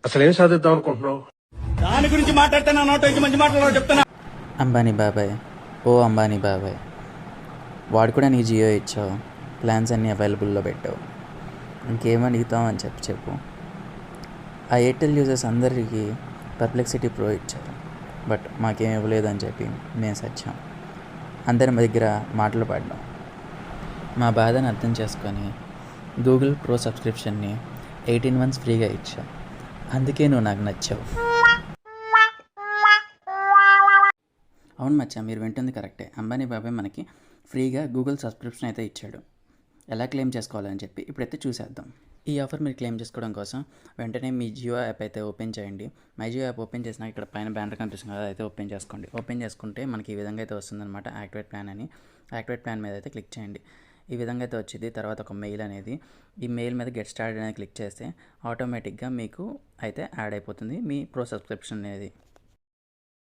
అసలు ఏం సాధిద్దాం అనుకుంటున్నావు? దాని గురించి మాట్లాడితే నా నోట నుంచి మంచి మాట్లాడాలి చెప్తున్నా. అంబానీ బాబాయ్, ఓ అంబానీ బాబాయ్, వాడు కూడా నీకు జియో ఇచ్చావు, ప్లాన్స్ అన్నీ అవైలబుల్లో పెట్టావు, ఇంకేమడుగుతావు అని చెప్పు. ఆ ఎయిర్టెల్ యూజర్స్ అందరికీ పర్ప్లెక్సిటీ ప్రో ఇచ్చారు, బట్ మాకేం ఇవ్వలేదు అని చెప్పి మేము సచ్చాం. అందరి దగ్గర మాటలు పడ్డాం. మా బాధను అర్థం చేసుకొని గూగుల్ ప్రో సబ్స్క్రిప్షన్ని 18 months ఫ్రీగా ఇచ్చావు. అందుకే నువ్వు నాకు నచ్చావు. అవును మచ్చా, మీరు వింటుంది కరెక్టే. అంబానీ బాబాయ్ మనకి ఫ్రీగా గూగుల్ సబ్స్క్రిప్షన్ అయితే ఇచ్చాడు. ఎలా క్లెయిమ్ చేసుకోవాలని చెప్పి ఇప్పుడైతే చూసేద్దాం. ఈ ఆఫర్ మీరు క్లెయిమ్ చేసుకోవడం కోసం వెంటనే మీ జియో యాప్ అయితే ఓపెన్ చేయండి. మై జియో యాప్ ఓపెన్ చేసినాక ఇక్కడ పైన బ్యానర్ కనిపిస్తుంది కదా, అయితే ఓపెన్ చేసుకోండి. ఓపెన్ చేసుకుంటే మనకి ఈ విధంగా అయితే వస్తుందన్నమాట, యాక్టివేట్ ప్లాన్ అని. యాక్టివేట్ ప్లాన్ మీద అయితే క్లిక్ చేయండి. ఈ విధంగా అయితే వచ్చింది. తర్వాత ఒక మెయిల్ అనేది, ఈ మెయిల్ మీద గెట్ స్టార్టెడ్ అనేది క్లిక్ చేస్తే ఆటోమేటిక్గా మీకు అయితే యాడ్ అయిపోతుంది మీ ప్రో సబ్స్క్రిప్షన్ అనేది.